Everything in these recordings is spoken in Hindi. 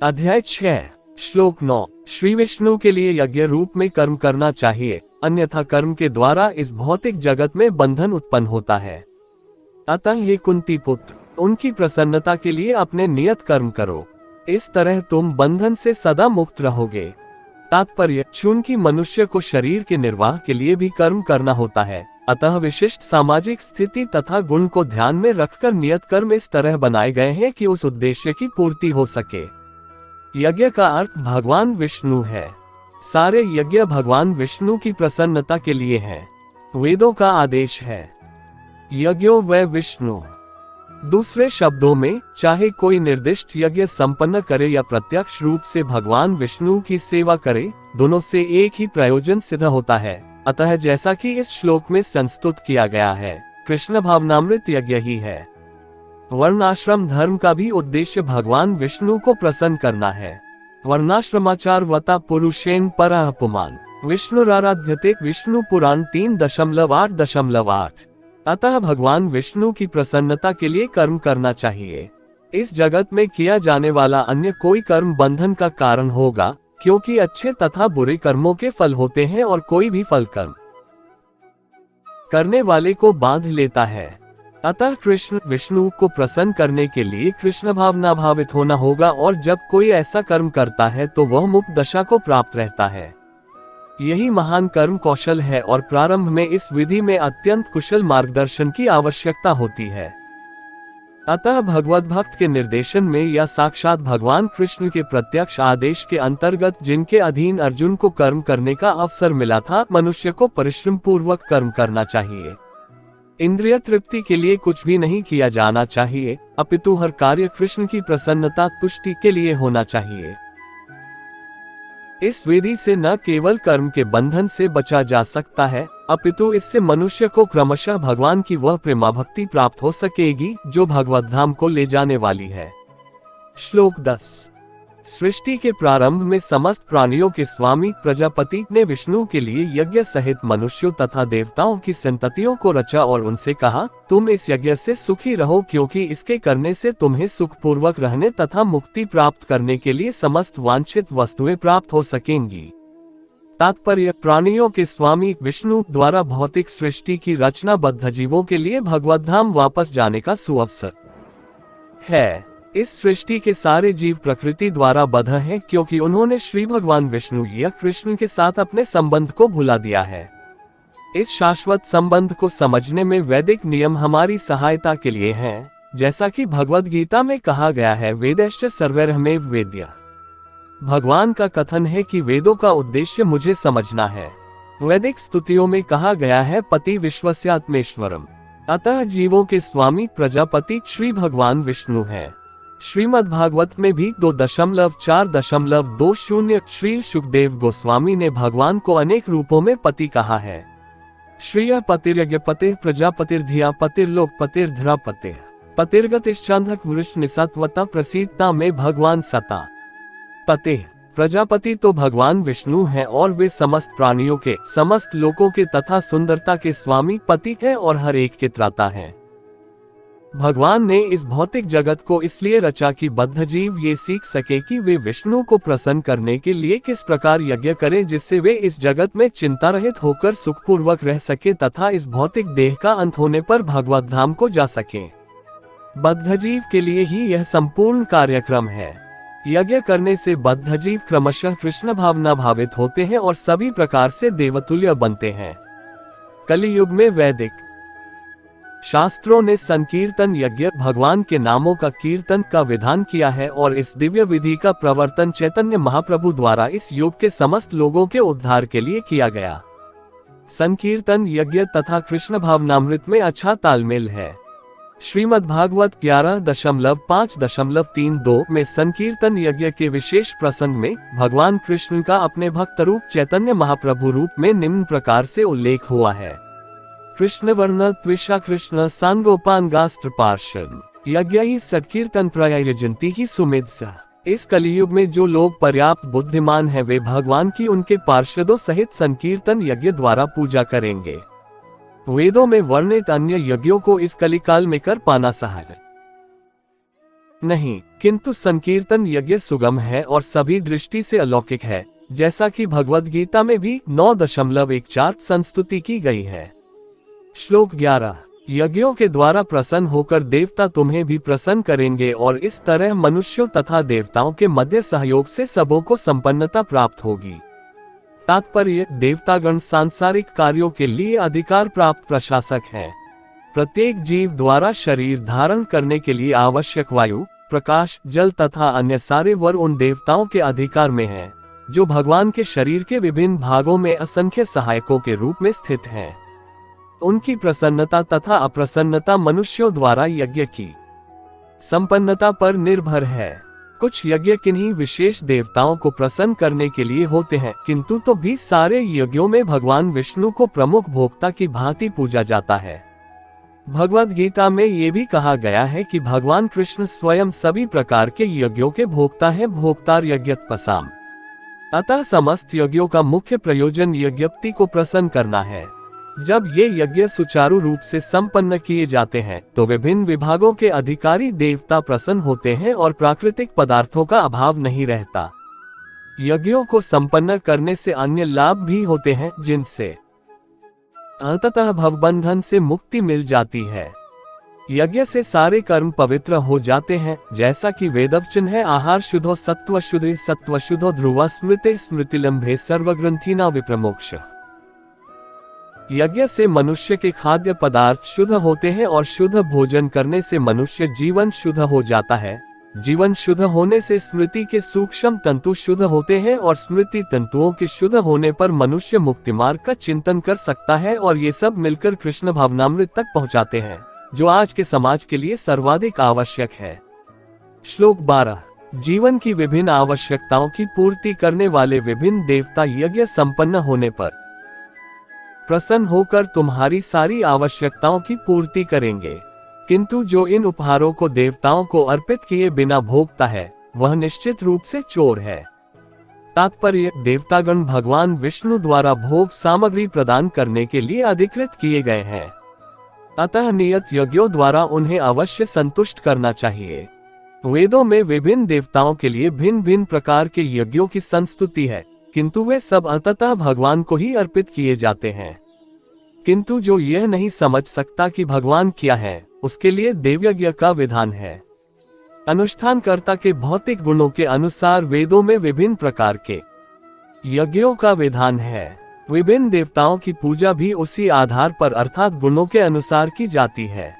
अध्याय 6 श्लोक 9। श्री विष्णु के लिए यज्ञ रूप में कर्म करना चाहिए, अन्यथा कर्म के द्वारा इस भौतिक जगत में बंधन उत्पन्न होता है। अतः हे कुंती पुत्र, उनकी प्रसन्नता के लिए अपने नियत कर्म करो, इस तरह तुम बंधन से सदा मुक्त रहोगे। तात्पर्य, चूंकि मनुष्य को शरीर के निर्वाह के लिए भी कर्म करना होता है, अतः विशिष्ट सामाजिक स्थिति तथा गुण को ध्यान में रखकर नियत कर्म इस तरह बनाए गए हैं कि उस उद्देश्य की पूर्ति हो सके। यज्ञ का अर्थ भगवान विष्णु है। सारे यज्ञ भगवान विष्णु की प्रसन्नता के लिए हैं। वेदों का आदेश है, यज्ञो वै विष्णु। दूसरे शब्दों में, चाहे कोई निर्दिष्ट यज्ञ संपन्न करे या प्रत्यक्ष रूप से भगवान विष्णु की सेवा करे, दोनों से एक ही प्रयोजन सिद्ध होता है। अतः जैसा कि इस श्लोक में संस्तुत किया गया है, कृष्ण भावनामृत यज्ञ ही है। वर्णाश्रम धर्म का भी उद्देश्य भगवान विष्णु को प्रसन्न करना है। वर्णाश्रमाचार वता पुरुषेन परः पुमान विष्णुराराध्यते। विष्णु पुराण 3.8.8। अतः भगवान विष्णु की प्रसन्नता के लिए कर्म करना चाहिए। इस जगत में किया जाने वाला अन्य कोई कर्म बंधन का कारण होगा, क्योंकि अच्छे तथा बुरे कर्मों के फल होते हैं और कोई भी फल कर्म करने वाले को बांध लेता है। अतः कृष्ण विष्णु को प्रसन्न करने के लिए कृष्ण भावना भावित होना होगा, और जब कोई ऐसा कर्म करता है तो वह मुक्त दशा को प्राप्त रहता है। यही महान कर्म कौशल है और प्रारंभ में इस विधि में अत्यंत कुशल मार्गदर्शन की आवश्यकता होती है। अतः भगवत भक्त के निर्देशन में या साक्षात भगवान कृष्ण के प्रत्यक्ष आदेश के अंतर्गत जिनके अधीन अर्जुन को कर्म करने का अवसर मिला था, मनुष्य को परिश्रम पूर्वक कर्म करना चाहिए। इंद्रिय तृप्ति के लिए कुछ भी नहीं किया जाना चाहिए, अपितु हर कार्य कृष्ण की प्रसन्नता तुष्टि के लिए होना चाहिए। इस विधि से न केवल कर्म के बंधन से बचा जा सकता है, अपितु इससे मनुष्य को क्रमशः भगवान की वह प्रेमा भक्ति प्राप्त हो सकेगी जो भगवत धाम को ले जाने वाली है। श्लोक 10। सृष्टि के प्रारंभ में समस्त प्राणियों के स्वामी प्रजापति ने विष्णु के लिए यज्ञ सहित मनुष्यों तथा देवताओं की संततियों को रचा और उनसे कहा, तुम इस यज्ञ से सुखी रहो, क्योंकि इसके करने से तुम्हें सुखपूर्वक रहने तथा मुक्ति प्राप्त करने के लिए समस्त वांछित वस्तुएं प्राप्त हो सकेंगी। तात्पर्य, प्राणियों के स्वामी विष्णु द्वारा भौतिक सृष्टि की रचना बद्ध जीवों के लिए भगवत धाम वापस जाने का सुअवसर है। इस सृष्टि के सारे जीव प्रकृति द्वारा बद्ध हैं, क्योंकि उन्होंने श्री भगवान विष्णु या कृष्ण के साथ अपने संबंध को भुला दिया है। इस शाश्वत संबंध को समझने में वैदिक नियम हमारी सहायता के लिए हैं, जैसा कि भगवद गीता में कहा गया है, वेदैश्च सर्वैरहमेव वेद्यः। भगवान का कथन है कि वेदों का उद्देश्य मुझे समझना है। वैदिक स्तुतियों में कहा गया है, पति विश्वस्यात्मेश्वरम। अतः जीवों के स्वामी प्रजापति श्री भगवान विष्णु है। श्रीमद् भागवत में भी 2.4.20 श्री सुखदेव गोस्वामी ने भगवान को अनेक रूपों में पति कहा है। श्रिय पतिर्यज्ञपतिः प्रजापतिर्धिया पतिर्लोकपतिर्धरापतिः पतिर्गतिश्चान्धक वृषनिसत्वता प्रसीदता में भगवान सता पति। प्रजापति तो भगवान विष्णु हैं और वे समस्त प्राणियों के, समस्त लोकों के तथा सुंदरता के स्वामी पति हैं और हर एक के त्राता हैं। भगवान ने इस भौतिक जगत को इसलिए रचा कि बद्ध जीव ये सीख सके कि वे विष्णु को प्रसन्न करने के लिए किस प्रकार यज्ञ करें, जिससे वे इस जगत में चिंता रहित होकर सुखपूर्वक रह सके तथा इस भौतिक देह का अंत होने पर भगवत धाम को जा सके। बद्ध जीव के लिए ही यह संपूर्ण कार्यक्रम है। यज्ञ करने से बद्ध जीव क्रमशः कृष्ण भावना भावित होते हैं और सभी प्रकार से देवतुल्य बनते हैं। कलियुग में वैदिक शास्त्रों ने संकीर्तन यज्ञ, भगवान के नामों का कीर्तन का विधान किया है और इस दिव्य विधि का प्रवर्तन चैतन्य महाप्रभु द्वारा इस युग के समस्त लोगों के उद्धार के लिए किया गया। संकीर्तन यज्ञ तथा कृष्ण भावनामृत में अच्छा तालमेल है। श्रीमद् भागवत 11.5.32 में संकीर्तन यज्ञ के विशेष प्रसंग में भगवान कृष्ण का अपने भक्त रूप चैतन्य महाप्रभु रूप में निम्न प्रकार से उल्लेख हुआ है। कृष्ण वर्ण त्विषा कृष्ण सांगोपान गास्त्र पार्षद यज्ञ ही सत्कीर्तन प्रयायजंती ही सुमेध सा। इस कलियुग में जो लोग पर्याप्त बुद्धिमान हैं, वे भगवान की उनके पार्षदों सहित संकीर्तन यज्ञ द्वारा पूजा करेंगे। वेदों में वर्णित अन्य यज्ञों को इस कलिकाल में कर पाना सहाय। नहीं, किंतु संकीर्तन यज्ञ सुगम है और सभी दृष्टि से अलौकिक है, जैसा कि भगवद गीता में भी 9.14 संस्तुति की गई है। श्लोक 11। यज्ञों के द्वारा प्रसन्न होकर देवता तुम्हें भी प्रसन्न करेंगे और इस तरह मनुष्यों तथा देवताओं के मध्य सहयोग से सबों को संपन्नता प्राप्त होगी। तात्पर्य, देवतागण सांसारिक कार्यों के लिए अधिकार प्राप्त प्रशासक हैं। प्रत्येक जीव द्वारा शरीर धारण करने के लिए आवश्यक वायु, प्रकाश, जल तथा अन्य सारे वर उन देवताओं के अधिकार में हैं, जो भगवान के शरीर के विभिन्न भागों में असंख्य सहायकों के रूप में स्थित हैं। उनकी प्रसन्नता तथा अप्रसन्नता मनुष्यों द्वारा यज्ञ की संपन्नता पर निर्भर है। कुछ यज्ञ किन्हीं विशेष देवताओं को प्रसन्न करने के लिए होते हैं, किंतु तो भी सारे यज्ञों में भगवान विष्णु को प्रमुख भोक्ता की भांति पूजा जाता है। भगवद गीता में ये भी कहा गया है कि भगवान कृष्ण स्वयं सभी प्रकार के यज्ञों के भोक्ता हैं, भोक्तार यज्ञत्पसाम। अतः समस्त यज्ञों का मुख्य प्रयोजन यज्ञपति को प्रसन्न करना है। जब ये यज्ञ सुचारू रूप से संपन्न किए जाते हैं तो विभिन्न विभागों के अधिकारी देवता प्रसन्न होते हैं और प्राकृतिक पदार्थों का अभाव नहीं रहता। यज्ञों को संपन्न करने से अन्य लाभ भी होते हैं, जिनसे अंततः भवबंधन से मुक्ति मिल जाती है। यज्ञ से सारे कर्म पवित्र हो जाते हैं, जैसा कि वेदवचन है, आहार शुद्धो सत्व शुद्धो ध्रुव स्मृते स्मृतिलंभे सर्वग्रंथिना विप्रमोक्ष। यज्ञ से मनुष्य के खाद्य पदार्थ शुद्ध होते हैं और शुद्ध भोजन करने से मनुष्य जीवन शुद्ध हो जाता है। जीवन शुद्ध होने से स्मृति के सूक्ष्म तंतु शुद्ध होते हैं और स्मृति तंतुओं के शुद्ध होने पर मनुष्य मुक्ति मार्ग का चिंतन कर सकता है और ये सब मिलकर कृष्ण भावनामृत तक पहुंचाते हैं, जो आज के समाज के लिए सर्वाधिक आवश्यक है। श्लोक 12। जीवन की विभिन्न आवश्यकताओं की पूर्ति करने वाले विभिन्न देवता यज्ञ संपन्न होने पर प्रसन्न होकर तुम्हारी सारी आवश्यकताओं की पूर्ति करेंगे, किंतु जो इन उपहारों को देवताओं को अर्पित किए बिना भोगता है वह निश्चित रूप से चोर है। तात्पर्य, देवतागण भगवान विष्णु द्वारा भोग सामग्री प्रदान करने के लिए अधिकृत किए गए हैं, अतः नियत यज्ञों द्वारा उन्हें अवश्य संतुष्ट करना चाहिए। वेदों में विभिन्न देवताओं के लिए भिन्न भिन्न प्रकार के यज्ञों की संस्तुति है, किंतु वे सब अंततः भगवान को ही अर्पित किए जाते हैं। किंतु जो यह नहीं समझ सकता कि भगवान क्या है, उसके लिए देवयज्ञ का विधान है। अनुष्ठानकर्ता के भौतिक गुणों के अनुसार वेदों में विभिन्न प्रकार के यज्ञों का विधान है। विभिन्न देवताओं की पूजा भी उसी आधार पर अर्थात गुणों के अनुसार की जाती है।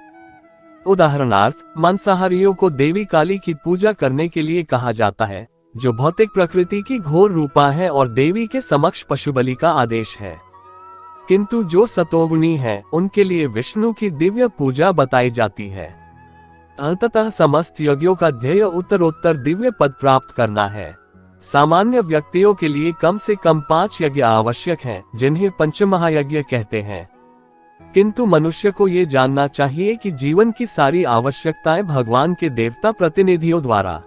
उदाहरणार्थ, मांसाहारियों को देवी काली की पूजा करने के लिए कहा जाता है, जो भौतिक प्रकृति की घोर रूपा है और देवी के समक्ष पशुबलि का आदेश है। किंतु जो सतोगुणी हैं, उनके लिए विष्णु की दिव्य पूजा बताई जाती है। अंततः समस्त यज्ञों का ध्येय उत्तरोत्तर दिव्य पद प्राप्त करना है। सामान्य व्यक्तियों के लिए कम से कम 5 यज्ञ आवश्यक हैं, जिन्हें पंचमहायज्ञ कहते हैं। किंतु मनुष्य को ये जानना चाहिए कि जीवन की सारी आवश्यकताएं भगवान के देवता प्रतिनिधियों द्वारा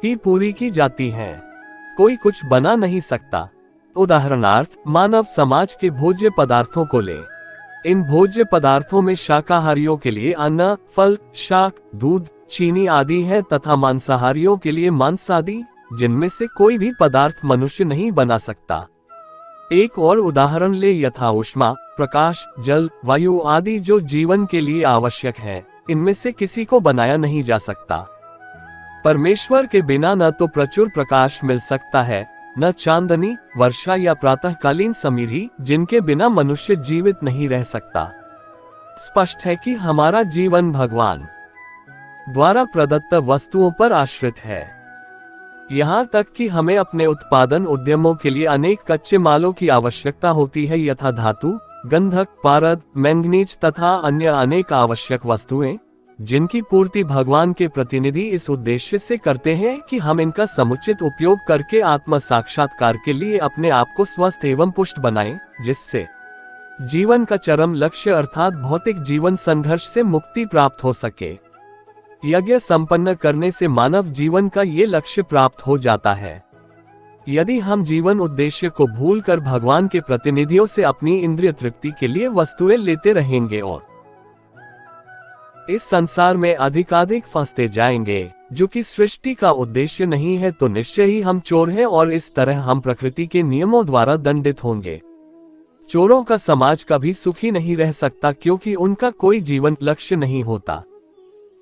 ही पूरी की जाती हैं। कोई कुछ बना नहीं सकता। उदाहरणार्थ, मानव समाज के भोज्य पदार्थों को ले। इन भोज्य पदार्थों में शाकाहारियों के लिए अन्न, फल, शाक, दूध, चीनी आदि है तथा मांसाहारियों के लिए मांस आदि, जिनमें से कोई भी पदार्थ मनुष्य नहीं बना सकता। एक और उदाहरण ले, यथा ऊष्मा, प्रकाश, जल, वायु आदि जो जीवन के लिए आवश्यक है, इनमें से किसी को बनाया नहीं जा सकता। परमेश्वर के बिना न तो प्रचुर प्रकाश मिल सकता है, न चांदनी, वर्षा या प्रातःकालीन समीरी, जिनके बिना मनुष्य जीवित नहीं रह सकता। स्पष्ट है कि हमारा जीवन भगवान द्वारा प्रदत्त वस्तुओं पर आश्रित है। यहाँ तक कि हमें अपने उत्पादन उद्यमों के लिए अनेक कच्चे मालों की आवश्यकता होती है, यथा धातु, गंधक, पारद, मैंगनीज तथा अन्य अनेक आवश्यक वस्तुएं, जिनकी पूर्ति भगवान के प्रतिनिधि इस उद्देश्य से करते हैं कि हम इनका समुचित उपयोग करके आत्म साक्षात्कार के लिए अपने आप को स्वस्थ एवं पुष्ट बनाएं, जिससे जीवन का चरम लक्ष्य अर्थात भौतिक जीवन संघर्ष से मुक्ति प्राप्त हो सके। यज्ञ संपन्न करने से मानव जीवन का ये लक्ष्य प्राप्त हो जाता है। यदि हम जीवन उद्देश्य को भूलकर भगवान के प्रतिनिधियों से अपनी इंद्रिय तृप्ति के लिए वस्तुएं लेते रहेंगे और इस संसार में अधिकाधिक फंसते जाएंगे, जो कि सृष्टि का उद्देश्य नहीं है, तो निश्चय ही हम चोर हैं और इस तरह हम प्रकृति के नियमों द्वारा दंडित होंगे। चोरों का समाज कभी सुखी नहीं रह सकता, क्योंकि उनका कोई जीवन लक्ष्य नहीं होता।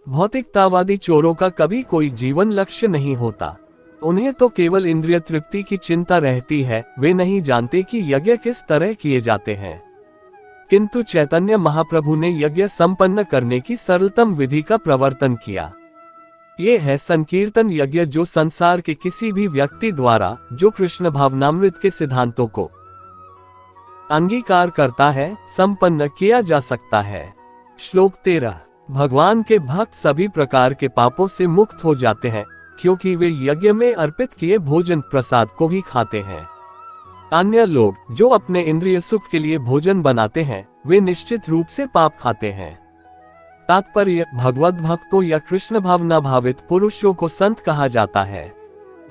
भौतिकतावादी चोरों का कभी कोई जीवन लक्ष्य नहीं होता। उन्हें तो केवल इंद्रिय तृप्ति की चिंता रहती है। वे नहीं जानते कि यज्ञ किस तरह किए जाते हैं। किंतु चैतन्य महाप्रभु ने यज्ञ संपन्न करने की सरलतम विधि का प्रवर्तन किया। ये है संकीर्तन यज्ञ, जो संसार के किसी भी व्यक्ति द्वारा जो कृष्ण भावनामृत के सिद्धांतों को अंगीकार करता है, संपन्न किया जा सकता है। श्लोक 13। भगवान के भक्त सभी प्रकार के पापों से मुक्त हो जाते हैं, क्योंकि वे यज्ञ में अर्पित किए भोजन प्रसाद को भी खाते हैं। अन्य लोग जो अपने इंद्रिय सुख के लिए भोजन बनाते हैं, वे निश्चित रूप से पाप खाते हैं। तात्पर्य, भगवत भक्तों या कृष्ण भावना भावित पुरुषों को संत कहा जाता है।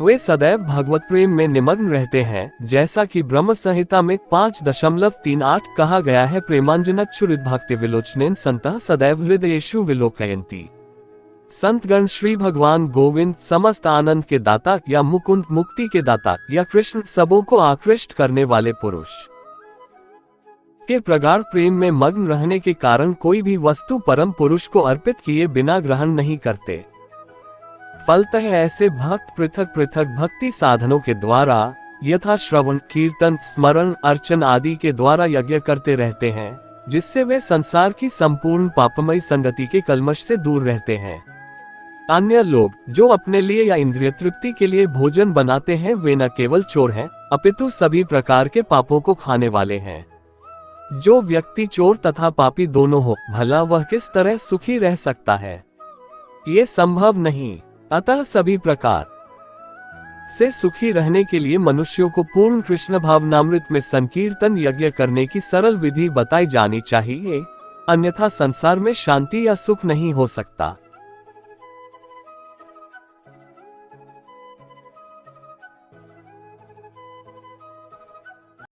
वे सदैव भगवत प्रेम में निमग्न रहते हैं, जैसा कि ब्रह्म संहिता में 5.38 कहा गया है। प्रेमांजनच्चुरित भक्ति विलोचनेन संतः सदैव हृदयेषु विलोकयन्ति। संतगण श्री भगवान गोविंद समस्त आनंद के दाता या मुकुंद मुक्ति के दाता या कृष्ण सबों को आकृष्ट करने वाले पुरुष के प्रगाढ़ प्रेम में मग्न रहने के कारण कोई भी वस्तु परम पुरुष को अर्पित किए बिना ग्रहण नहीं करते। फलतः ऐसे भक्त पृथक पृथक भक्ति साधनों के द्वारा यथा श्रवण, कीर्तन, स्मरण, अर्चन आदि के द्वारा यज्ञ करते रहते हैं, जिससे वे संसार की संपूर्ण पापमयी संगति के कलमश से दूर रहते हैं। अन्य लोग जो अपने लिए या इंद्रिय तृप्ति के लिए भोजन बनाते हैं, वे न केवल चोर हैं, अपितु सभी प्रकार के पापों को खाने वाले हैं। जो व्यक्ति चोर तथा पापी दोनों हो, भला वह किस तरह सुखी रह सकता है? ये संभव नहीं। अतः सभी प्रकार से सुखी रहने के लिए मनुष्यों को पूर्ण कृष्ण भावनामृत में संकीर्तन यज्ञ करने की सरल विधि बताई जानी चाहिए, अन्यथा संसार में शांति या सुख नहीं हो सकता।